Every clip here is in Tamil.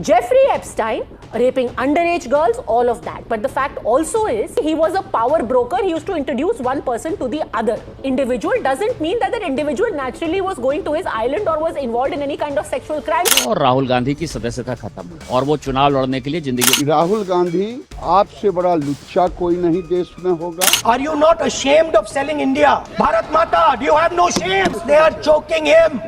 Jeffrey Epstein raping underage girls, all of that. But the fact also is he was a power broker. He used to introduce one person to the other individual. Doesn't mean that that individual naturally was going to his island or was involved in any kind of sexual crime. और राहुल गांधी की सदस्यता खत्म और वो चुनाव लड़ने के लिए जिंदगी। राहुल गांधी आपसे बड़ा लुच्चा कोई नहीं देश में होगा। Are you not ashamed of selling India? Bharat Mata, do you have no shame? They are choking him.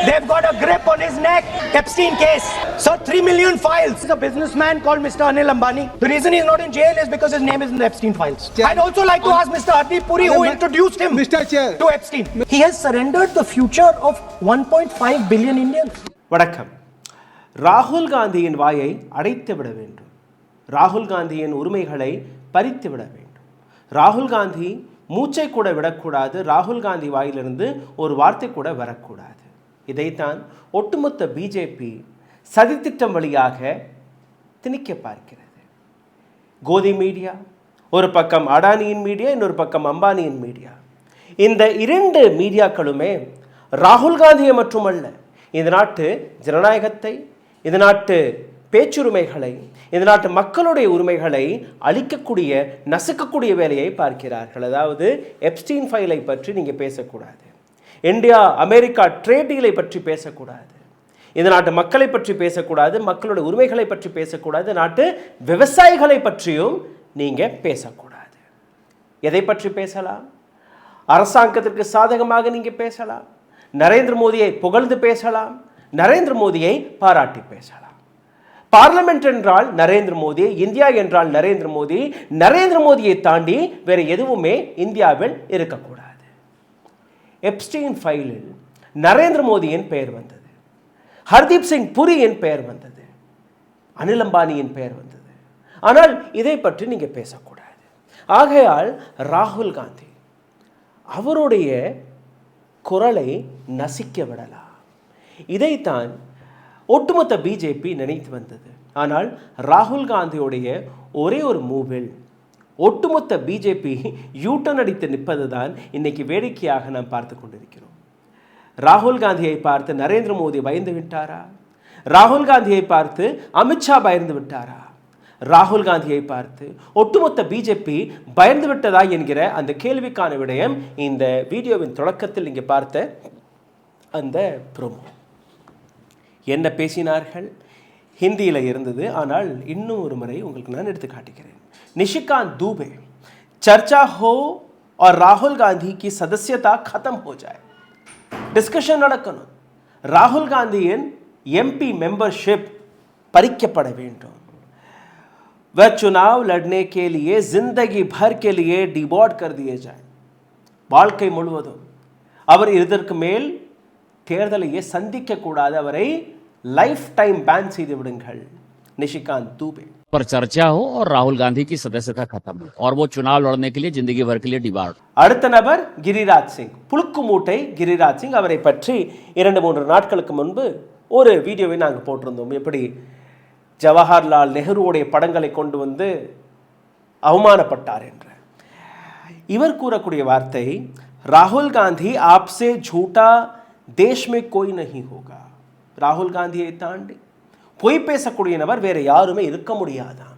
They've got a grip on his neck. Epstein case. Sir, 3 million files. There's a businessman called Mr. Anil Ambani. The reason he's not in jail is because his name is in the Epstein files. I'd also like to ask Mr. Hardeep Puri, who introduced him to Epstein. He has surrendered the future of 1.5 billion Indians. வணக்கம். ராகுல் காந்தியின் வாயை அடைத்து விட வேண்டும். ராகுல் காந்தியின் உரிமைகளை பறித்து விட வேண்டும். ராகுல் காந்தி மூச்சை கூட விடக்கூடாது. ராகுல் காந்தி வாயிலிருந்து ஒரு வார்த்தை கூட வரக்கூடாது. இதைத்தான் ஒட்டுமொத்த பிஜேபி சதித்திட்டம் வழியாக திணிக்க பார்க்கிறது. கோதி மீடியா ஒரு பக்கம், அடானியின் மீடியா இன்னொரு பக்கம் அம்பானியின் மீடியா. இந்த இரண்டு மீடியாக்களுமே ராகுல் காந்தியை மட்டுமல்ல, இந்த நாட்டு ஜனநாயகத்தை, இந்த நாட்டு பேச்சுரிமைகளை, இந்த நாட்டு மக்களுடைய உரிமைகளை அளிக்கக்கூடிய நசுக்கக்கூடிய வேலையை பார்க்கிறார்கள். அதாவது எப்ஸ்டீன் ஃபைலை பற்றி நீங்கள் பேசக்கூடாது, இந்தியா அமெரிக்கா ட்ரேட் டீலை பற்றி பேசக்கூடாது, இந்த நாட்டு மக்களை பற்றி பேசக்கூடாது, மக்களுடைய உரிமைகளை பற்றி பேசக்கூடாது, நாட்டு விவசாயிகளை பற்றியும் நீங்கள் பேசக்கூடாது. எதை பற்றி பேசலாம்? அரசாங்கத்திற்கு சாதகமாக நீங்கள் பேசலாம், நரேந்திர மோடியை புகழ்ந்து பேசலாம், நரேந்திர மோடியை பாராட்டி பேசலாம். பார்லிமெண்ட் என்றால் நரேந்திர மோடி, இந்தியா என்றால் நரேந்திர மோடி, நரேந்திர மோடியை தாண்டி வேறு எதுவுமே இந்தியாவில் இருக்கக்கூடாது. எப்ஸ்டீன் ஃபைலில் நரேந்திர மோடியின் பெயர் வந்தது, ஹர்தீப் சிங் புரியின் பெயர் வந்தது, அனில் அம்பானியின் பெயர் வந்தது. ஆனால் இதை பற்றி நீங்கள் பேசக்கூடாது. ஆகையால் ராகுல் காந்தி அவருடைய குரலை நசிக்க விடலாம். இதைத்தான் ஒட்டுமொத்த பிஜேபி நினைத்து வந்தது. ஆனால் ராகுல் காந்தியுடைய ஒரே ஒரு மூவில் ஒட்டுமொத்த பிஜேபி யூட்டன் அடித்து நிற்பது தான் இன்னைக்கு வேடிக்கையாக நாம் பார்த்து கொண்டிருக்கிறோம். ராகுல் காந்தியை பார்த்து நரேந்திர மோடி பயந்து விட்டாரா? ராகுல் காந்தியை பார்த்து அமித்ஷா பயந்து விட்டாரா? ராகுல் காந்தியை பார்த்து ஒட்டுமொத்த பிஜேபி பயந்து விட்டதா என்கிற அந்த கேள்விக்கான விடயம் இந்த வீடியோவின் தொடக்கத்தில் நீங்கள் பார்த்த அந்த ப்ரோமோ. என்ன பேசினார்கள்? ஹிந்தியில் இருந்தது. ஆனால் இன்னும் ஒரு முறை உங்களுக்கு நான் எடுத்து காட்டுகிறேன். निशिकांत दुबे, चर्चा हो और राहुल गांधी की सदस्यता खत्म हो जाए. डिस्कशन நடக்கணும். ராகுல் காந்தியின் எம்பி மெம்பர்ஷிப் பறிக்கப்பட வேண்டும். वह चुनाव लड़ने के लिए जिंदगी भर के लिए डिबॉर्ड कर दिए जाए. வாழ்க்கை முழுவதும் அவர் இதற்கு மேல் தேர்தலையே சந்திக்க கூடாது, அவரை லைஃப் டைம் பேன் செய்து விடுங்கள். निशिकांत दुबे पर चर्चा हो और राहुल गांधी की सदस्यता खत्म हो और वो चुनाव लड़ने के लिए जिंदगी भर के लिए डिबार्ड. அடுத்த நபர் கிரிராஜ் சிங், புழுக்கு மூட்டை கிரிராஜ் சிங். அவரை பற்றி 2-3 நாட்களுக்கு முன்பு ஒரு வீடியோவை நாங்கள் போட்டிருந்தோம். எப்படி ஜவஹர்லால் நெஹ்ருவுடைய படங்களை கொண்டு வந்து அவமானப்பட்டார் என்று. இவர் கூறக்கூடிய வார்த்தை, ராகுல் காந்தி ஆப்சே झूठा देश में कोई नहीं होगा. ராகுல் காந்தியை தாண்டி பொய் பேசக்கூடிய நபர் வேற யாருமே இருக்க முடியாதான்.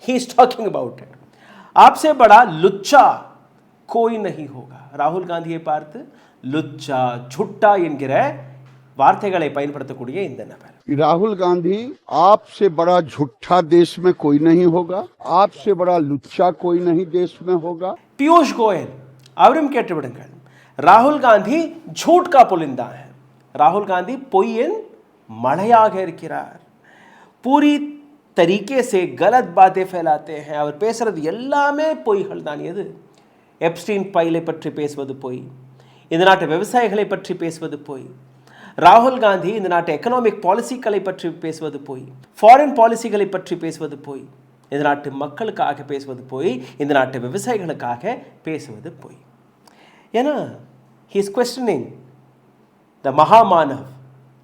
he is talking about it. आपसे बड़ा लुच्चा कोई नहीं होगा. ராகுல் காந்தியை பார்த்து லுச்சா, झूठा என்கிற வார்த்தைகளை பயன்படுத்தக்கூடிய இந்த நபர். राहुल गांधी आपसे बड़ा झूठा देश में कोई नहीं होगा, आपसे बड़ा लुच्चा कोई नहीं देश में होगा. பியூஷ் கோயல் அவரும் கேட்டு விடுங்கள். ராகுல் காந்தி झूठ का पुलिंदा है. ராகுல் காந்தி பொய்யின் மழையாக இருக்கிறார். பூரி தரீக்கே சே கலத் பாத்தே ஃபैलाते हैं. அவர் பேசுறது எல்லாமே பொய்கள் தான். எது? எப்ஸ்டீன் ஃபைலை பற்றி பேசுவது பொய், இந்த நாட்டு விவசாயிகளை பற்றி பேசுவது பொய், ராகுல் காந்தி இந்த நாட்டு எக்கனாமிக் பாலிசிகளை பற்றி பேசுவது பொய், ஃபாரின் பாலிசிகளை பற்றி பேசுவது பொய், இந்த நாட்டு மக்களுக்காக பேசுவது பொய், இந்த நாட்டு விவசாயிகளுக்காக பேசுவது பொய். ஏன்னா he is questioning the महामानव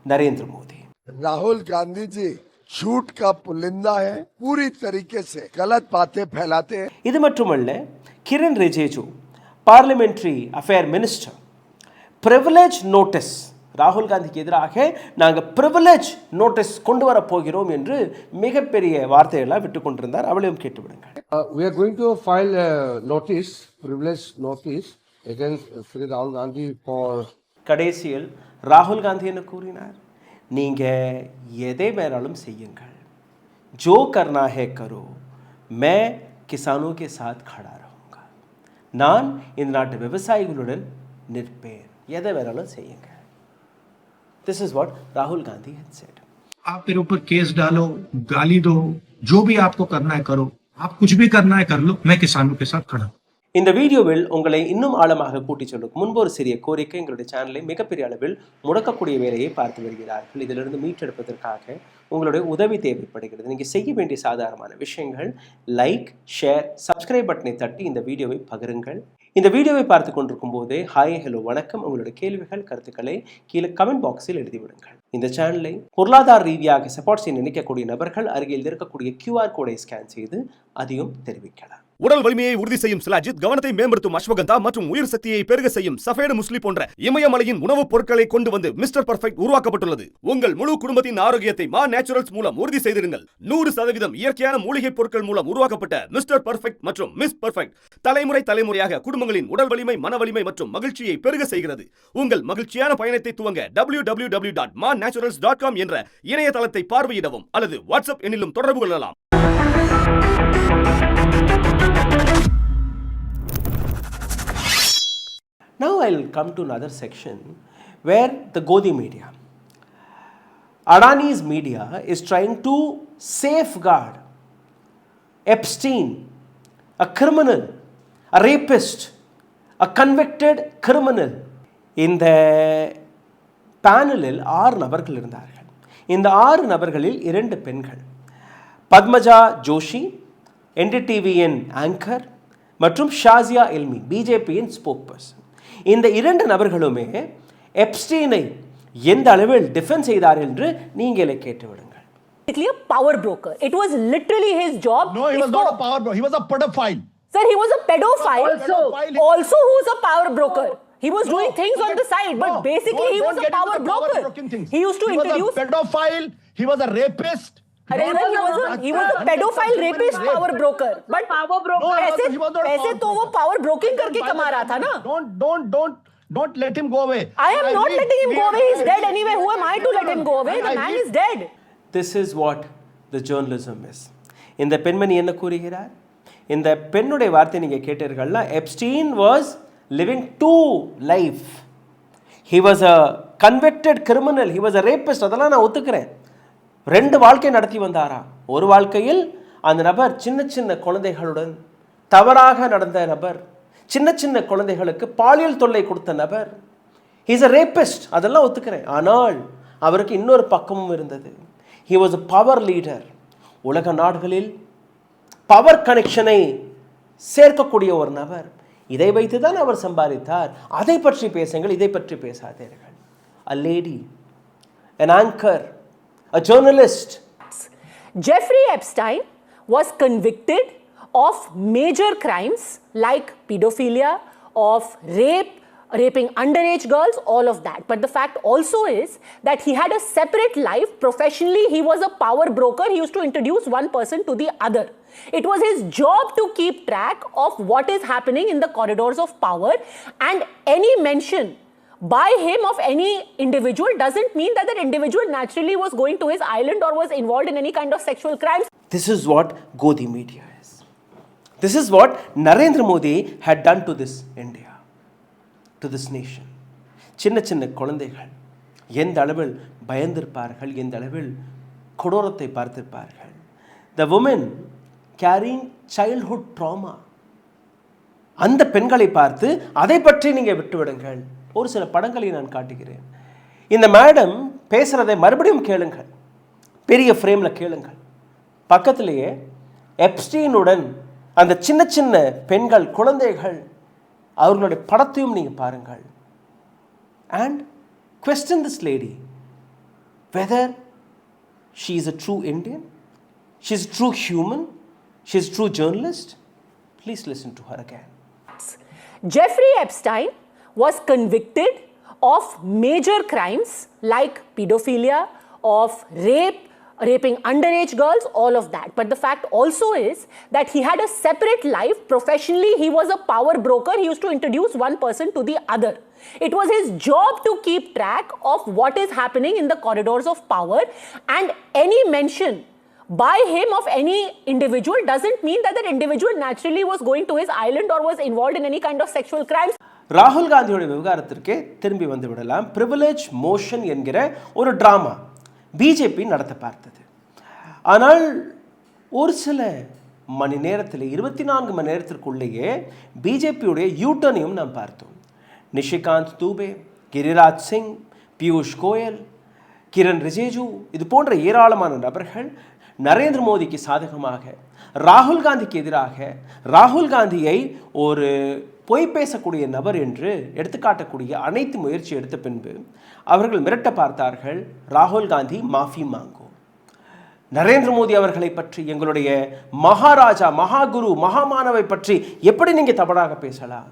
नरेंद्र मोदी. राहुल गांधी जी झूठ का पुलिंदा है, पूरी तरीके से गलत बातें फैलाते हैं. இது மட்டுமல்ல, Kiren Rijiju parliamentary affair minister privilege notice ராகுல் காந்திக்கு எதிராக நாங்கள் ப்ரிவிலேஜ் நோட்டீஸ் கொண்டு வர போகிறோம் என்று மிகப்பெரிய வார்த்தையெல்லாம் விட்டு கொண்டிருந்தார். அவளையும் கேட்டுவிடுங்கள். We are going to file a notice, privilege notice against Sri Rahul Gandhi for. கடைசியில் ராகுல் காந்தி என்ன கூறினார்? நீங்கள் எதை வேணாலும் செய்யுங்கள், जो करना है करो, मैं किसानों के साथ खड़ा रहूँगा. நான் இந்த நாட்டு விவசாயிகளுடன் நிற்பேன், எதை வேணாலும் செய்யுங்க. This is what Rahul Gandhi had said. आप मेरे ऊपर केस डालो, गाली दो, जो भी आपको करना है करो, आप कुछ भी करना है कर लो, मैं किसानों के साथ खड़ा हूं. இந்த வீடியோவில் உங்களை இன்னும் ஆழமாக கூட்டிச் செல்லும் முன்பு ஒரு சிறிய கோரிக்கை. எங்களுடைய சேனலை மிகப்பெரிய அளவில் முடக்கக்கூடிய வேலையை பார்த்து வருகிறார்கள். இதிலிருந்து மீட்டெடுப்பதற்காக உங்களுடைய உதவி தேவைப்படுகிறது. நீங்கள் செய்ய வேண்டிய சாதாரணமான விஷயங்கள் லைக், ஷேர், சப்ஸ்கிரைப் பட்டனை தட்டி இந்த வீடியோவை பகிருங்கள். இந்த வீடியோவை பார்த்து கொண்டிருக்கும் போதே ஹாய், ஹலோ, வணக்கம், உங்களுடைய கேள்விகள், கருத்துக்களை கீழே கமெண்ட் பாக்ஸில் எழுதிவிடுங்கள். இந்த சேனலை பொருளாதார ரீதியாக சப்போர்ட் செய்ய நினைக்கக்கூடிய நபர்கள் அருகில் இருக்கக்கூடிய QR கோடை ஸ்கேன் செய்து அதையும் தெரிவிக்கலாம். உடல் வலிமையை உறுதி செய்யும் சிலாஜித், கவனத்தை மேம்படுத்தும் அஸ்வகந்தா மற்றும் உயிர் சக்தியை பெருக செய்யும் சஃபேடு முஸ்லி போன்ற இமயமலையின் உணவுப் பொருட்களை கொண்டு வந்து மிஸ்டர் பர்ஃபெக்ட் உருவாக்கப்பட்டுள்ளது. உங்கள் முழு குடும்பத்தின் ஆரோக்கியத்தை மா நேச்சுரல்ஸ் மூலம் உறுதி செய்திருங்கள். 100% இயற்கையான மூலிகை பொருட்கள் மூலம் உருவாக்கப்பட்ட மிஸ்டர் பர்ஃபெக்ட் மற்றும் மிஸ் பர்ஃபெக்ட் தலைமுறையாக குடும்பங்களின் உடல் வலிமை, மன வலிமை மற்றும் மகிழ்ச்சியை பெருக செய்கிறது. உங்கள் மகிழ்ச்சியான பயணத்தை துவங்க www.mannaturals.com என்ற இணையதளத்தை பார்வையிடவும் அல்லது வாட்ஸ்அப் எண்ணிலும் தொடர்பு கொள்ளலாம். Now I'll come to another section where the Godi media, Adani's media, is trying to safeguard Epstein, a criminal, a rapist, a convicted criminal. இந்த பேனலில் 6 நபர்கள் இருந்தார்கள். இந்த 6 நபர்களில் 2 பெண்கள், பத்மஜா ஜோஷி, NDTVயின் ஆங்கர், மற்றும் ஷாசியா எல்மி, பிஜேபியின் ஸ்போக்பர்சன். இந்த 2 நபர்களுமே எப்ஸ்டீனை எந்த அளவில் டிஃபென்ஸ் செய்தார்கள் என்று நீங்களே கேட்டுவிடுங்கள். Basically a power broker. It was literally his job. No, he was not a power broker. He was a pedophile. Sir, he was a pedophile. Also who was a power broker. He was doing things on the side, but basically he was a power broker. He used to introduce. He was a pedophile. He was a rapist. He was a pedophile, rapist, power broker. But power broker. पैसे तो वो power broking करके कमा रहा था ना. Don't let him go away. I am not letting him go away. He's dead anyway. Who am I to let him go away? The man is dead. This is what the journalism is. இந்த பெண்மணி என்ன கூறுகிறார்? இந்த பெண்ணுடைய வார்த்தை நீங்க கேட்டீர்கள்னா, Epstein was living 2 life. He was a convicted criminal. He was a rapist. அதெல்லாம் நான் ஒத்துக்கிறேன். 2 வாழ்க்கை நடத்தி வந்தாரா. ஒரு வாழ்க்கையில் அந்த நபர் சின்ன சின்ன குழந்தைகளுடன் தவறாக நடந்த நபர், சின்ன சின்ன குழந்தைகளுக்கு பாலியல் தொல்லை கொடுத்த நபர். He is a rapist. அதெல்லாம் ஒத்துக்கிறேன். ஆனால் அவருக்கு இன்னொரு பக்கமும் இருந்தது. He was a power leader. உலக நாடுகளில் பவர் கனெக்ஷனை சேர்க்கக்கூடிய ஒரு நபர். இதை வைத்து தான் அவர் சம்பாதித்தார். அதை பற்றி பேசுங்கள், இதை பற்றி பேசாதீர்கள். A lady, an anchor, a journalist. Jeffrey Epstein was convicted of major crimes like pedophilia, of rape, raping underage girls, all of that. But the fact also is that he had a separate life. Professionally, he was a power broker. He used to introduce one person to the other. It was his job to keep track of what is happening in the corridors of power, and any mention by him of any individual doesn't mean that that individual naturally was going to his island or was involved in any kind of sexual crimes. This is what Godi media is. This is what Narendra Modi had done to this India, to this nation. சின்ன சின்ன குழந்தைகள் எந்த அளவில் பயந்திருப்பார்கள், எந்த அளவில் கொடூரத்தை பார்த்திருப்பார்கள். The women carrying childhood trauma. அந்த பெண்களை பார்த்து அதை பற்றி நீங்கள் விட்டுவிடுங்கள். ஒரு சில படங்களை நான் காட்டுகிறேன். இந்த மேடம் பேசுகிறதை மறுபடியும் கேளுங்கள், பெரிய ஃப்ரேமில் கேளுங்கள். பக்கத்திலேயே எப்ஸ்டீனுடன் அந்த சின்ன சின்ன பெண்கள், குழந்தைகள், அவர்களுடைய படத்தையும் நீங்கள் பாருங்கள். And question this lady whether she is a true Indian, she is a true human, she is a true journalist. Please listen to her again. Jeffrey Epstein was convicted of major crimes like pedophilia, of rape, raping underage girls, all of that. But the fact also is that he had a separate life. Professionally, he was a power broker. He used to introduce one person to the other. It was his job to keep track of what is happening in the corridors of power, and any mention by him of any individual doesn't mean that that individual naturally was going to his island or was involved in any kind of sexual crimes. ராகுல் காந்தியோட விவகாரத்திற்கே திரும்பி வந்து விடலாம். பிரிவிலேஜ் மோஷன் என்கிற ஒரு டிராமா பிஜேபி நடத்த பார்த்தது. ஆனால் ஒரு சில மணி நேரத்தில் 24 மணி நேரத்திற்குள்ளேயே பிஜேபியுடைய யூட்டர்னையும் நாம் பார்த்தோம். நிஷிகாந்த் தூபே, கிரிராஜ் சிங், பியூஷ் கோயல், கிரண் ரிஜிஜு, இது போன்ற ஏராளமான நபர்கள் நரேந்திர மோடிக்கு சாதகமாக, ராகுல் காந்திக்கு எதிராக, ராகுல் காந்தியை ஒரு பொய் பேசக்கூடிய நபர் என்று எடுத்துக்காட்டக்கூடிய அனைத்து முயற்சி எடுத்த பின்பு அவர்கள் மிரட்ட பார்த்தார்கள். ராகுல் காந்தி மாஃபி மாங்கோ, நரேந்திர மோடி அவர்களை பற்றி, எங்களுடைய மகாராஜா, மகாகுரு, மகாமானவை பற்றி எப்படி நீங்கள் தவறாக பேசலாம்?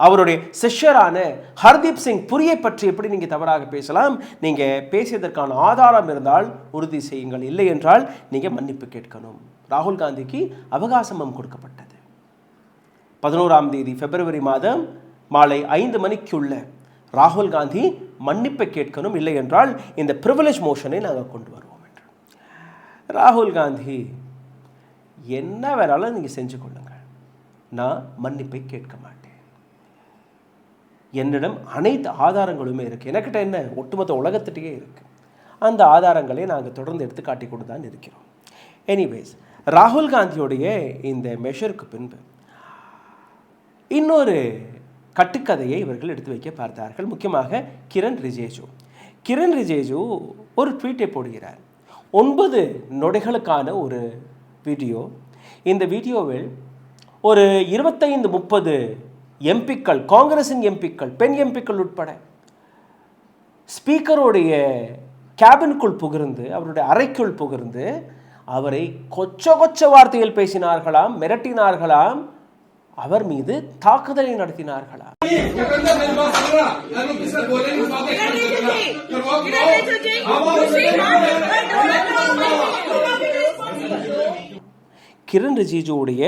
அவருடைய சிஷ்யரான ஹர்தீப் சிங் புரியை பற்றி எப்படி நீங்கள் தவறாக பேசலாம்? நீங்கள் பேசியதற்கான ஆதாரம் இருந்தால் உறுதி செய்யுங்கள், இல்லை என்றால் நீங்கள் மன்னிப்பு கேட்கணும். ராகுல் காந்திக்கு அவகாசமும் கொடுக்கப்பட்டது. 11ஆம் தேதி பிப்ரவரி மாதம் மாலை 5 மணிக்குள்ள ராகுல் காந்தி மன்னிப்பை கேட்கணும், இல்லை என்றால் இந்த பிரிவிலேஜ் மோஷனை நாங்கள் கொண்டு வருவோம் என்று. ராகுல் காந்தி என்ன வேணாலும் நீங்கள் செஞ்சு கொள்ளுங்கள், நான் மன்னிப்பை கேட்க மாட்டேன். என்னிடம் அனைத்து ஆதாரங்களுமே இருக்குது. எனக்கிட்ட என்ன, ஒட்டுமொத்த உலகத்திட்டே இருக்குது. அந்த ஆதாரங்களை நாங்கள் தொடர்ந்து எடுத்து காட்டி கொண்டு தான் இருக்கிறோம். எனிவேஸ், ராகுல் காந்தியோடைய இந்த மெஷருக்கு பின்பு இன்னொரு கட்டுக்கதையை இவர்கள் எடுத்து வைக்க பார்த்தார்கள். முக்கியமாக கிரண் ரிஜிஜு. கிரண் ரிஜிஜு ஒரு ட்வீட்டை போடுகிறார். 9 நொடிகளுக்கான ஒரு வீடியோ. இந்த வீடியோவில் ஒரு 25-30 எம்பிக்கள், காங்கிரஸின் எம்பிக்கள், பெண் எம்பிக்கள் உட்பட ஸ்பீக்கருடைய கேபினுக்குள் புகுந்து, அவருடைய அறைக்குள் புகுந்து அவரை கொச்ச வார்த்தையில் பேசினார்களாம், மிரட்டினார்களாம், அவர் மீது தாக்குதலை நடத்தினார்களாம். கிரண் ரிஜிஜுடைய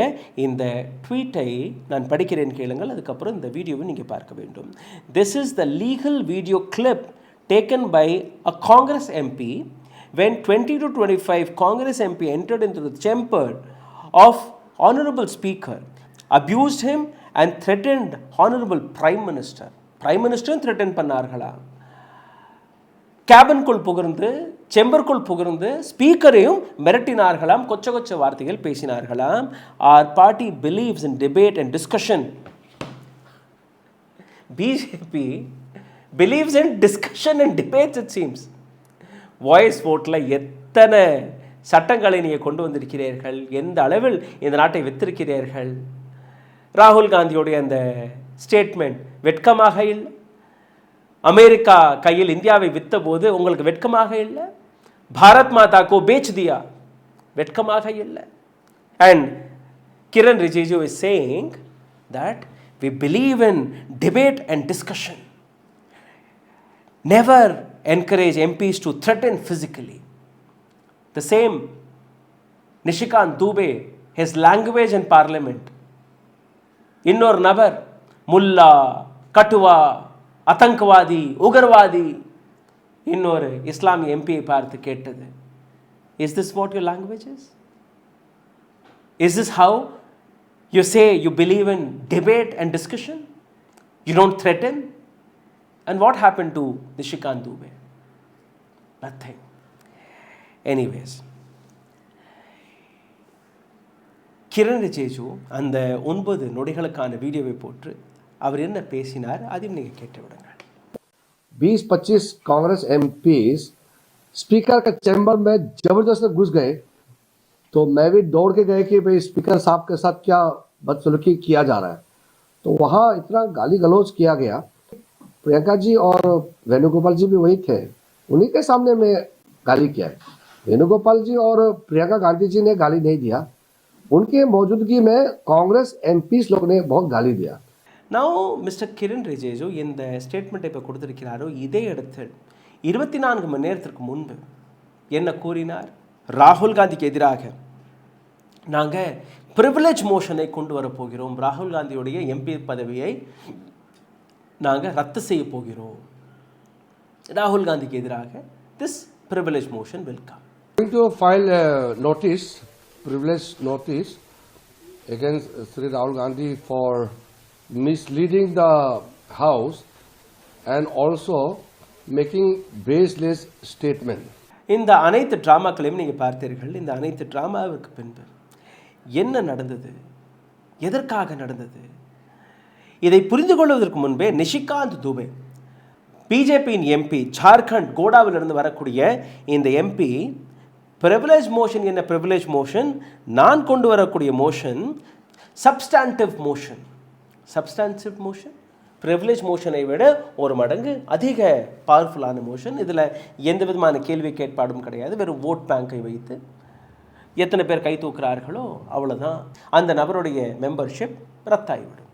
இந்த ட்வீட்டை நான் படிக்கிறேன், கேளுங்கள். அதுக்கப்புறம் இந்த வீடியோவை நீங்கள் பார்க்க வேண்டும். This is the legal video clip taken by a Congress MP when 20 to 25 Congress MP entered into the chamber of Honorable Speaker, abused him and threatened Honorable Prime Minister. Prime Minister threatened பண்ணார்களா? கேபினுக்குள் புகுந்து, செம்பருக்குள் புகுந்து ஸ்பீக்கரையும் மிரட்டினார்களாம், கொச்ச வார்த்தைகள் பேசினார்களாம். Our party believes in debate and discussion. BJP believes in discussion and debates, it seems. Voice voteல எத்தனை சட்டங்களை நீங்கள் கொண்டு வந்திருக்கிறீர்கள், எந்த அளவில் இந்த நாட்டை வித்திருக்கிறீர்கள். ராகுல் காந்தியோடைய அந்த ஸ்டேட்மெண்ட் வெட்கமாக இல்லை? அமெரிக்கா கையில் இந்தியாவை வித்த போது உங்களுக்கு வெட்கமாக இல்லை? பாரத் மாதா கோ பேச் தியா, வெட்கமாக இல்லை? And Kiren Rijiju is saying that we believe in debate and discussion. Never encourage MPs to threaten physically. The same Nishikant Dubey, his language in parliament. இன்னொரு நபர் முல்லா, கட்டுவா, அத்தங்கவாதி, உகர்வாதி, இன்னொரு இஸ்லாமிய எம்பியை பார்த்து கேட்டது, is this what your language is? Is this how you say you believe in debate and discussion? You don't threaten? And what happened to Nishikant Dubey? Nothing. Anyways, Kiran Rijiju அந்த 9 நொடிகளுக்கான வீடியோவை போட்டு அவர் என்ன பேசினார் அதையும் நீங்கள் கேட்டு விடுங்கள். 20-25 कांग्रेस एमपीज स्पीकर के चैम्बर में जबरदस्ती घुस गए, तो मैं भी दौड़ के गए कि भाई स्पीकर साहब के साथ क्या बदसलूकी किया जा रहा है. तो वहाँ इतना गाली गलौज किया गया. प्रियंका जी और वेणुगोपाल जी भी वही थे, उन्हीं के सामने मैं गाली किया है. वेणुगोपाल जी और प्रियंका गांधी जी ने गाली नहीं दिया, उनके मौजूदगी में कांग्रेस एमपीज लोग ने बहुत गाली दिया. நான் மிஸ்டர் கிரண் ரிஜிஜு இந்த ஸ்டேட்மெண்ட்டை இப்போ கொடுத்திருக்கிறாரோ இதே இடத்தில் 24 மணி நேரத்திற்கு முன்பு என்ன கூறினார்? ராகுல் காந்திக்கு எதிராக நாங்கள் ப்ரிவிலேஜ் மோஷனை கொண்டு வரப்போகிறோம், ராகுல் காந்தியுடைய எம்பி பதவியை நாங்கள் ரத்து செய்ய போகிறோம். ராகுல் காந்திக்கு எதிராக this privilege motion will come. Going to file a notice, privilege notice against Sri Rahul Gandhi for misleading the House and also making baseless statement. இந்த அனைத்து டிராமாக்களையும் நீங்கள் பார்த்தீர்கள். இந்த அனைத்து டிராமாவிற்கு பின்பு என்ன நடந்தது, எதற்காக நடந்தது, இதை புரிந்து கொள்வதற்கு முன்பே நிஷிகாந்த் துபே பிஜேபியின் எம்பி, ஜார்க்கண்ட் கோடாவிலிருந்து வரக்கூடிய இந்த எம்பி, ப்ரிவிலேஜ் மோஷன் என்ன ப்ரிவிலேஜ் மோஷன், நான் கொண்டு வரக்கூடிய motion substantive motion. Substantive motion privilege மோஷனை விட ஒரு மடங்கு அதிக பவர்ஃபுல்லான மோஷன். இதில் எந்த விதமான கேள்வி கேட்பாடும் கிடையாது. வெறும் ஓட் பேங்கை வைத்து எத்தனை பேர் கை தூக்குறார்களோ அவ்வளோதான், அந்த நபருடைய மெம்பர்ஷிப் ரத்தாகிவிடும்.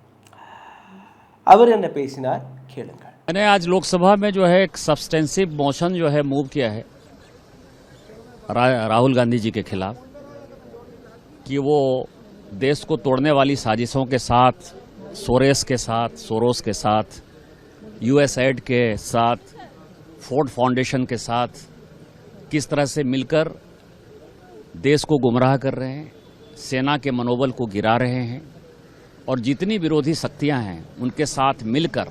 அவர் என்ன பேசினார் கேளுங்கள். मैंने आज लोकसभा में जो है एक सब्सटेंसिव मोशन जो है मूव किया है राहुल गांधी जी के खिलाफ कि वो देश को तोड़ने वाली साजिशों के साथ, सोरोस के साथ, यूएसएड के साथ, फोर्ड फाउंडेशन के साथ किस तरह से मिलकर देश को गुमराह कर रहे हैं, सेना के मनोबल को गिरा रहे हैं और जितनी विरोधी शक्तियां हैं उनके साथ मिलकर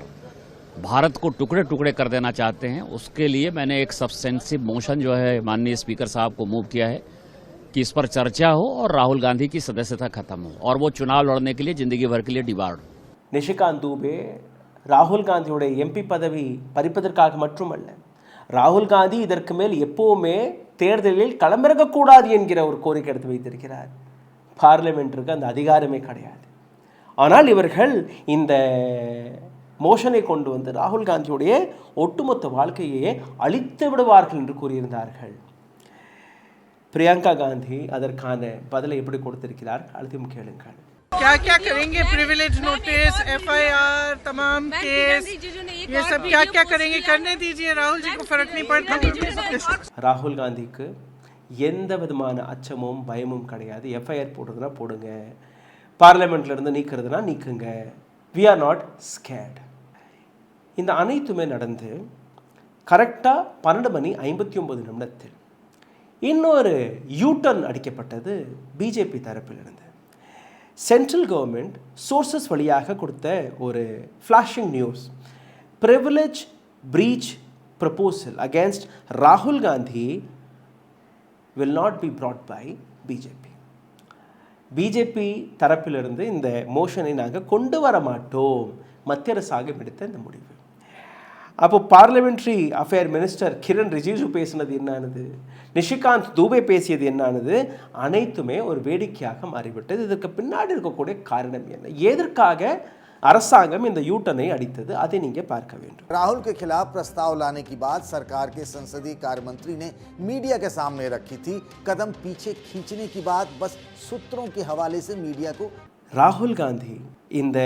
भारत को टुकड़े टुकड़े कर देना चाहते हैं. उसके लिए मैंने एक सब्सटेंसिव मोशन जो है माननीय स्पीकर साहब को मूव किया है कि इस पर चर्चा हो और राहुल गांधी की सदस्यता खत्म हो और वो चुनाव लड़ने के लिए जिंदगी भर के लिए डिबार्ड हो. நிஷிகாந்த் தூபே ராகுல் காந்தியுடைய எம்பி பதவி பறிப்பதற்காக மட்டுமல்ல, ராகுல் காந்தி இதற்கு மேல் எப்போவுமே தேர்தலில் களமிறக்கக்கூடாது என்கிற ஒரு கோரிக்கை எடுத்து வைத்திருக்கிறார். பார்லிமெண்ட்டிற்கு அந்த அதிகாரமே கிடையாது. ஆனால் இவர்கள் இந்த மோஷனை கொண்டு வந்து ராகுல் காந்தியுடைய ஒட்டுமொத்த வாழ்க்கையே அழித்து விடுவார்கள் என்று கூறியிருந்தார்கள். பிரியங்கா காந்தி அதற்கான பதிலை எப்படி கொடுத்திருக்கிறார் அழுத்தம் கேளுங்கள். क्या क्या करेंगे? प्रिविलेज नोटिस, एफआईआर, तमाम केस, ये सब क्या क्या करेंगे? करने दीजिए, राहुल जी को फर्क नहीं पड़ता. ராகுல் காந்திக்கு எந்த விதமான அச்சமும் பயமும் கிடையாது. எஃப்ஐஆர் போடுறதுனா போடுங்க, பார்லிமெண்ட்லேருந்து நீக்கிறதுனா நீக்குங்க. We are not scared. இந்த அனைத்துமே நடந்து கரெக்டாக 12:59 இன்னொரு யூட்டர்ன் அடிக்கப்பட்டது பிஜேபி தரப்பிலிருந்து. சென்ட்ரல் கவர்மெண்ட் சோர்சஸ் வழியாக கொடுத்த ஒரு flashing news, privilege breach proposal against ராகுல் Gandhi will not be brought by BJP. BJP தரப்பிலிருந்து இந்த மோஷனை நாங்கள் கொண்டு வர மாட்டோம், மத்திய அரசாங்கம் எடுத்த இந்த முடிவு. அப்போ parliamentary affair minister Kiren Rijiju பேசினது என்னானது, நிஷிகாந்த் தூபே பேசியது என்னானது, அனைத்துமே ஒரு வேடிக்கையாக மாறிவிட்டது. இதற்கு பின்னாடி இருக்கக்கூடிய காரணம் என்ன, எதற்காக அரசாங்கம் இந்த யூட்டனை அடித்தது, அதை நீங்கள் பார்க்க வேண்டும். राहुल के खिलाफ प्रस्ताव लाने की बात सरकार के संसदीय कार्य मंत्री ने मीडिया के सामने रखी थी. कदम पीछे खींचने की बात बस सूत्रों के हवाले से मीडिया को. ராகுல் காந்தி இந்த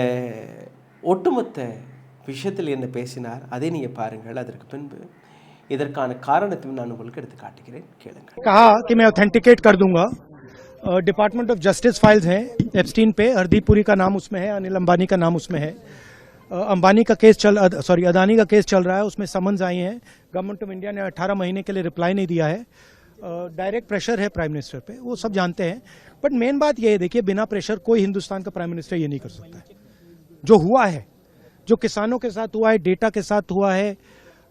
ஒட்டுமொத்த விஷயத்தில் என்ன பேசினார் அதை நீங்கள் பாருங்கள். அதற்கு பின்பு இதற்கான காரணத்தையும் நான் உங்களுக்கு எடுத்து காட்டுகிறேன், கேளுங்கள். कहा कि मैं ऑथेंटिकेट कर दूंगा. डिपार्टमेंट ऑफ जस्टिस फाइल्स हैं एप्स्टीन पे, हरदीप पुरी का नाम उसमें है, अनिल अंबानी का नाम उसमें है, अंबानी का केस अदानी का केस चल रहा है, उसमें समन्स आई हैं. गवर्नमेंट ऑफ इंडिया ने 18 महीने के लिए रिप्लाई नहीं दिया है. डायरेक्ट प्रेशर है प्राइम मिनिस्टर पे, वो सब जानते हैं. बट मेन बात ये है, देखिए, बिना प्रेशर कोई हिंदुस्तान का प्राइम मिनिस्टर ये नहीं कर सकता है. जो हुआ है, जो किसानों के साथ हुआ है, डेटा के साथ हुआ है,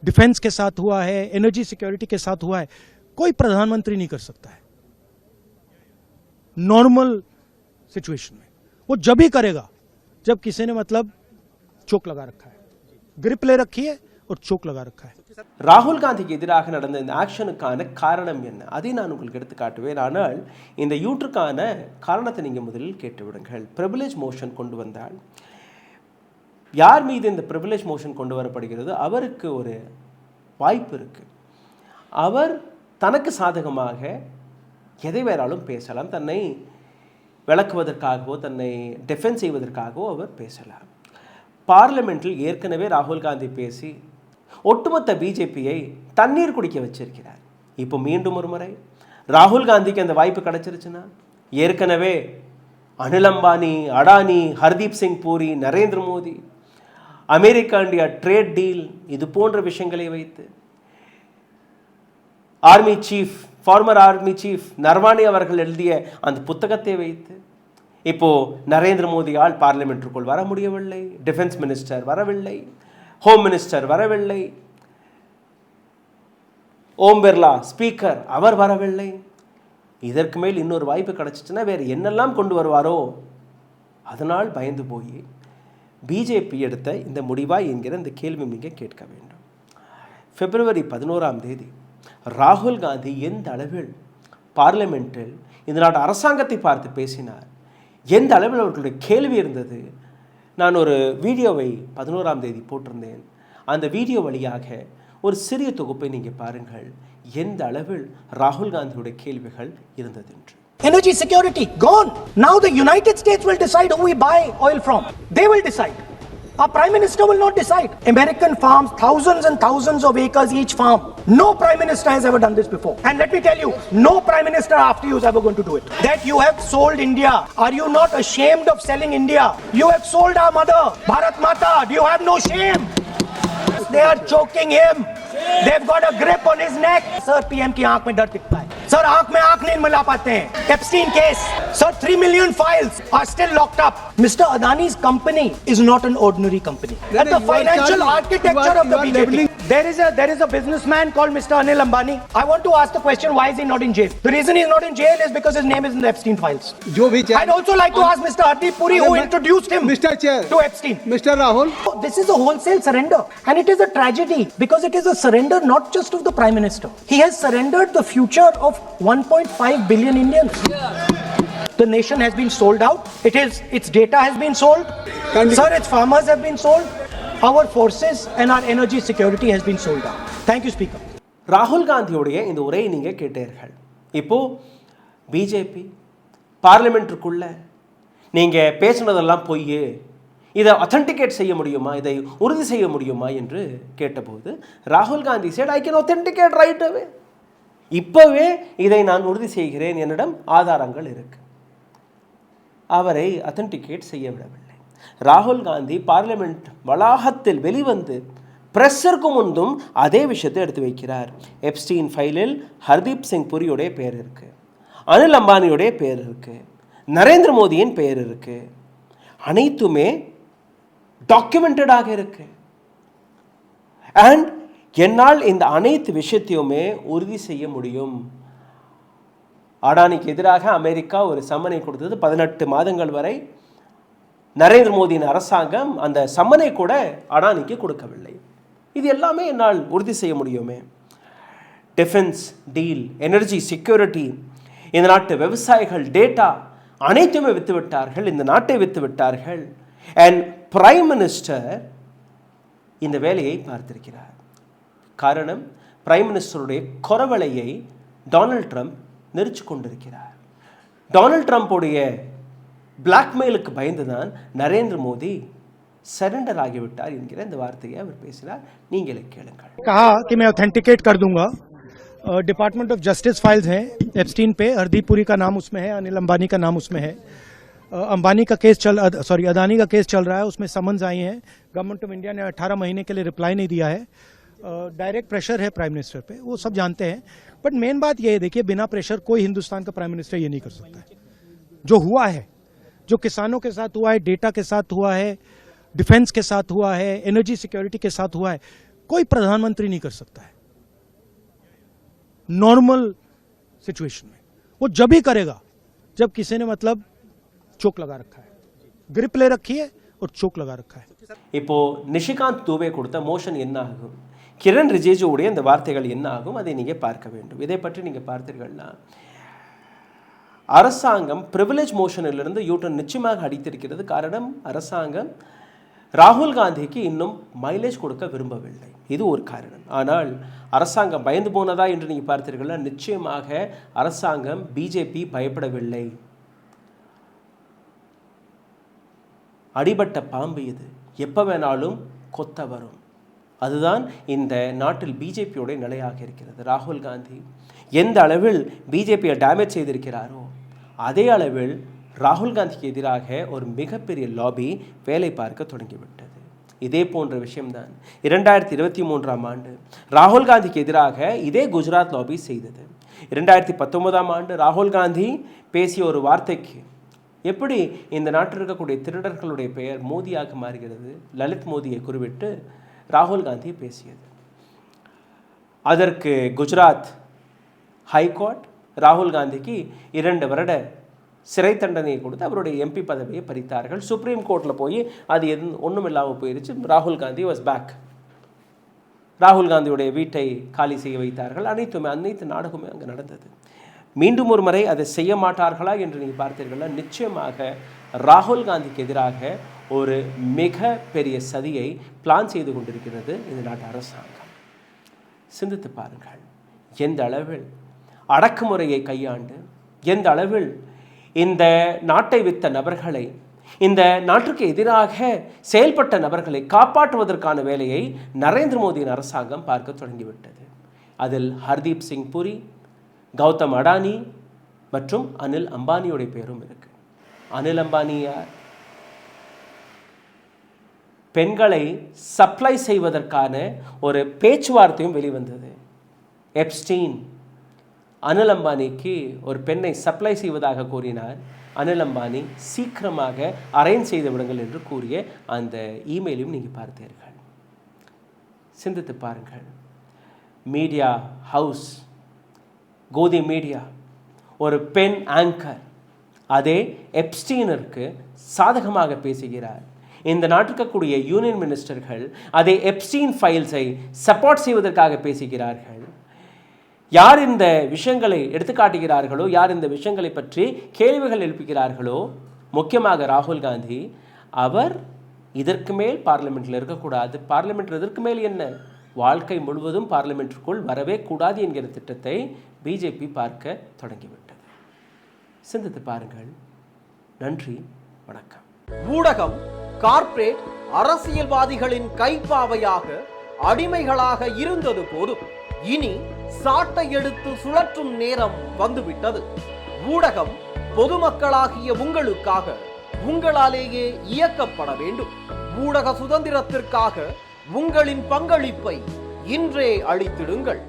डिफेंस के साथ हुआ है, एनर्जी सिक्योरिटी के साथ हुआ है, कोई प्रधानमंत्री नहीं कर सकता है नॉर्मल सिचुएशन में. वो जब ही करेगा जब किसी ने मतलब चोक लगा रखा है, ग्रिप ले रखी है और चोक लगा रखा है. ராகுல் காந்திக்கு எதிராக நடந்த இந்த ஆக்ஷனுக்கான காரணம் என்ன, அதை நான் உங்களுக்கு எடுத்து காட்டுவேன். ஆனால் இந்த யூட்டுக்கான காரணத்தை நீங்கள் முதலில் கேட்டுவிடுங்கள். ப்ரிவிலேஜ் மோஷன் கொண்டு வந்தால் யார் மீது இந்த ப்ரிவிலேஜ் மோஷன் கொண்டு வரப்படுகிறது, அவருக்கு ஒரு வாய்ப்பு இருக்குது. அவர் தனக்கு சாதகமாக எதை வேறாலும் பேசலாம், தன்னை விளக்குவதற்காகவோ தன்னை டிஃபென்ஸ் செய்வதற்காகவோ அவர் பேசலாம். பார்லிமெண்ட்டில் ஏற்கனவே ராகுல் காந்தி பேசி ஒட்டுமொத்த பிஜேபியை தண்ணீர் குடிக்க வச்சிருக்கிறார். இப்போ மீண்டும் ஒரு முறை ராகுல் காந்திக்கு அந்த வாய்ப்பு கிடைச்சிருச்சுன்னா, ஏற்கனவே Anil Ambani, Adani, Hardeep Singh Puri, Narendra Modi, America India trade deal, இது போன்ற விஷயங்களை வைத்து army chief, former army chief Naravane அவர்கள் எழுதிய அந்த புத்தகத்தை வைத்து இப்போ நரேந்திர மோடியால் பார்லிமெண்ட்டுக்குள் வர முடியவில்லை, டிஃபென்ஸ் மினிஸ்டர் வரவில்லை, ஹோம் மினிஸ்டர் வரவில்லை, ஓம் பிர்லா ஸ்பீக்கர் அவர் வரவில்லை. இதற்கு மேல் இன்னொரு வாய்ப்பு கிடைச்சிச்சுன்னா வேறு என்னெல்லாம் கொண்டு வருவாரோ, அதனால் பயந்து போய் பிஜேபி எடுத்த இந்த முடிவா என்கிற இந்த கேள்வி நீங்கள் கேட்க வேண்டும். பிப்ரவரி 11 ராகுல் காந்தி எந்த அளவில் பார்லிமெண்ட்டில் இந்த நாட்டு அரசாங்கத்தை பார்த்து பேசினார், எந்த அளவில் அவர்களுடைய கேள்வி இருந்தது. நான் ஒரு வீடியோவை 11 போட்டிருந்தேன். அந்த வீடியோ வழியாக ஒரு சிறிய தொகுப்பை நீங்கள் பாருங்கள், எந்த அளவில் ராகுல் காந்தியுடைய கேள்விகள் இருந்தது என்று. Energy security gone. Now the United States will decide who we buy oil from. They will decide. Our Prime Minister will not decide. American farms, thousands and thousands of acres each farm. No Prime Minister has ever done this before. And let me tell you, no Prime Minister after you is ever going to do it. That you have sold India. Are you not ashamed of selling India? You have sold our mother, Bharat Mata. Do you have no shame? They are choking him. They've got a grip on his neck. Sir, PM की आंख में डर दिखता है. Sir, आंख में आंख नहीं मिला पाते हैं. Epstein case. Sir, 3 million files are still locked up. Mr. Adani's company is not an ordinary company. At the financial architecture of the BJP. There is a businessman called Mr. Anil Ambani. I want to ask the question, why is he not in jail? The reason he is not in jail is because his name is in the Epstein files. I'd also like to ask Mr. Hardeep Puri, who introduced him to Epstein. Mr. Rahul. This is a wholesale surrender, and it is a tragedy because it is a surrender not just of the Prime Minister. He has surrendered the future of 1.5 billion Indians. The nation has been sold out. Its data has been sold. Sir, its farmers have been sold. Our forces and our energy security has been sold out. Thank you, Speaker. ராகுல் காந்தியுடைய இந்த உரையை நீங்கள் கேட்டீர்கள். இப்போ பிஜேபி பார்லிமெண்ட்டுக்குள்ள நீங்கள் பேசுனதெல்லாம் பொய், இதை அத்தன்டிகேட் செய்ய முடியுமா, இதை உறுதி செய்ய முடியுமா என்று கேட்டபோது ராகுல் Gandhi said, I can authenticate right away. இப்போவே இதை நான் உறுதி செய்கிறேன், என்னிடம் ஆதாரங்கள் இருக்கு. அவரை அத்தன்டிகேட் செய்ய விடவில்லை. ராகுல் காந்தி பார்லிமெண்ட் வளாகத்தில் வெளிவந்து பிரஸருக்கு முன்பும் அதே விஷயத்தை எடுத்து வைக்கிறார். எப்ஸ்டீன் ஃபைலில் ஹர்தீப் சிங் புரியுடைய பெயர் இருக்கு, அனில் அம்பானியுடைய பெயர் இருக்கு, நரேந்திர மோடியின் பெயர் இருக்கு, அனைத்துமே டாக்குமெண்டடாக இருக்கு. அண்ட் என்னால் இந்த அனைத்து விஷயத்தையுமே உறுதி செய்ய முடியும். அடானிக்கு எதிராக அமெரிக்கா ஒரு சம்மனை கொடுத்தது. 18 மாதங்கள் வரை நரேந்திர மோடியின் அரசாங்கம் அந்த சம்மனை கூட அடானிக்கு கொடுக்கவில்லை. இது எல்லாமே என்னால் உறுதி செய்ய முடியுமே. டிஃபென்ஸ் டீல், எனர்ஜி செக்யூரிட்டி, இந்த நாட்டு விவசாயிகள் டேட்டா அனைத்துமே வித்து விட்டார்கள், இந்த நாட்டை வித்து விட்டார்கள். அண்ட் பிரைம் மினிஸ்டர் இந்த வேலையை பார்த்திருக்கிறார். காரணம், பிரைம் மினிஸ்டருடைய குரவலையை டொனால்ட் ட்ரம்ப் நெரிச்சு கொண்டிருக்கிறார். டொனால்ட் ட்ரம்ப்புடைய பிளாக்மெயிலுக்கு பயந்துதான் நரேந்திர மோடி சரண்டர் ஆகிவிட்டார் என்கிற இந்த வார்த்தையை அவர் பேசினார். நீங்களே கேளுங்கள். कहा कि मैं ऑथेंटिकेट कर दूंगा. डिपार्टमेंट ऑफ जस्टिस फाइल्स हैं एप्स्टीन पे, हरदीप पुरी का नाम उसमें है, अनिल अंबानी का नाम उसमें है. अंबानी का केस अदानी का केस चल रहा है, उसमें समन्स आई हैं. गवर्नमेंट ऑफ इंडिया ने 18 महीने के लिए रिप्लाई नहीं दिया है. डायरेक्ट प्रेशर है प्राइम मिनिस्टर पे, वो सब जानते हैं. बट मेन बात यह है, देखिए, बिना प्रेशर कोई हिंदुस्तान का प्राइम मिनिस्टर ये नहीं कर सकता है. जो हुआ है, जो किसानों के साथ हुआ है, डेटा के साथ हुआ है, डिफेंस के साथ हुआ है, एनर्जी सिक्योरिटी के साथ हुआ है, कोई प्रधानमंत्री नहीं कर सकता है नॉर्मल सिचुएशन में. वो जब ही करेगा जब किसी ने मतलब चोक लगा रखा है, ग्रिप ले रखी है और चोक लगा रखा है. இப்போ நிஷிகாந்த் தூபே கொடுத்த மோஷன் என்ன ஆகும், கிரண் ரிஜிஜுடைய இந்த வார்த்தைகள் என்ன ஆகும், அதை நீங்கள் பார்க்க வேண்டும். இதை பற்றி நீங்கள் பார்த்தீர்கள்னா, அரசாங்கம் பிரிவிலேஜ் மோஷனிலிருந்து யூட்டன் நிச்சயமாக அடித்திருக்கிறது. காரணம், அரசாங்கம் ராகுல் காந்திக்கு இன்னும் மைலேஜ் கொடுக்க விரும்பவில்லை. இது ஒரு காரணம். ஆனால் அரசாங்கம் பயந்து போனதா என்று நீங்கள் பார்த்தீர்கள்னா, நிச்சயமாக அரசாங்கம் பிஜேபி பயப்படவில்லை. அடிபட்ட பாம்பு இது. எப்போ வேணாலும் கொத்த வரும். அதுதான் இந்த நாட்டில் பிஜேபியோட நிலையாக இருக்கிறது. ராகுல் காந்தி எந்த அளவில் பிஜேபியை டேமேஜ் செய்திருக்கிறாரோ அதே அளவில் ராகுல் காந்திக்கு எதிராக ஒரு மிகப்பெரிய லாபி வேலை பார்க்க தொடங்கிவிட்டது. இதே போன்ற விஷயம்தான் 2023ஆம் ஆண்டு ராகுல் காந்திக்கு எதிராக இதே குஜராத் லாபி செய்தது. 2019ஆம் ஆண்டு ராகுல் காந்தி பேசிய ஒரு வார்த்தைக்கு எப்படி இந்த நாட்டில் இருக்கக்கூடிய திருடர்களுடைய பெயர் மோதியாக மாறுகிறது, லலித் மோதியை குறிவிட்டு ராகுல் காந்தி பேசியது. அதற்கு குஜராத் ஹைகோர்ட் ராகுல் காந்திக்கு 2 வருட சிறை தண்டனையை கொடுத்து அவருடைய எம்பி பதவியை பறித்தார்கள். சுப்ரீம் கோர்ட்டில் போய் அது ஒன்றும் இல்லாமல் போயிடுச்சு. ராகுல் காந்தி வாஸ் பேக். ராகுல் காந்தியுடைய வீட்டை காலி செய்ய வைத்தார்கள். அனைத்து நாடகமே அங்கே நடந்தது. மீண்டும் ஒரு முறை அதை செய்ய மாட்டார்களா என்று நீங்கள் பார்த்தீர்களா? நிச்சயமாக ராகுல் காந்திக்கு எதிராக ஒரு மிக பெரிய சதியை பிளான் செய்து கொண்டிருக்கிறது இந்த நாட்டு அரசாங்கம். சிந்தித்து பாருங்கள், எந்த அளவில் அடக்குமுறையை கையாண்டு எந்த அளவில் இந்த நாட்டை வித்த நபர்களை, இந்த நாட்டுக்கு எதிராக செயல்பட்ட நபர்களை காப்பாற்றுவதற்கான வேலையை நரேந்திர மோடியின் அரசாங்கம் பார்க்க தொடங்கிவிட்டது. அதில் ஹர்தீப் சிங் புரி, கௌதம் அடானி மற்றும் அனில் அம்பானியுடைய பேரும் இருக்கு. அனில் அம்பானி யார்? பெண்களை சப்ளை செய்வதற்கான ஒரு பேச்சுவார்த்தையும் வெளிவந்தது. எப்ஸ்டீன் அனில் அம்பானிக்கு ஒரு பெண்ணை சப்ளை செய்வதாக கூறினார். அனில் அம்பானி சீக்கிரமாக அரேஞ்ச் செய்து விடுங்கள் என்று கூறிய அந்த இமெயிலையும் நீங்கள் பார்த்தீர்கள். சிந்தித்து பாருங்கள். மீடியா ஹவுஸ், கோதி மீடியா, ஒரு பெண் ஆங்கர் அதே எப்ஸ்டீனருக்கு சாதகமாக பேசுகிறார். இந்த நாட்டுக்கக்கூடிய யூனியன் மினிஸ்டர்கள் அதே எப்ஸ்டீன் ஃபைல்ஸை சப்போர்ட் செய்வதற்காக பேசுகிறார்கள். யார் இந்த விஷயங்களை எடுத்துக்காட்டுகிறார்களோ, யார் இந்த விஷயங்களை பற்றி கேள்விகள் எழுப்புகிறார்களோ, முக்கியமாக ராகுல் காந்தி, அவர் இதற்கு மேல் பார்லிமெண்ட்டில் இருக்கக்கூடாது. பார்லிமெண்ட் இதற்கு மேல் என்ன, வாழ்க்கை முழுவதும் பார்லிமெண்ட்டுக்குள் வரவே கூடாது என்கிற திட்டத்தை பிஜேபி பார்க்க தொடங்கிவிட்டது. சிந்தித்து பாருங்கள். நன்றி, வணக்கம். ஊடகம் கார்ப்பரேட் அரசியல்வாதிகளின் கைப்பாவையாக அடிமைகளாக இருந்தது போதும். இனி சாட்டை எடுத்து சுழற்றும் நேரம் வந்துவிட்டது. ஊடகம் பொதுமக்களாகிய உங்களுக்காக, உங்களாலேயே இயக்கப்பட வேண்டும். ஊடக சுதந்திரத்திற்காக உங்களின் பங்களிப்பை இன்றே அளித்திடுங்கள்.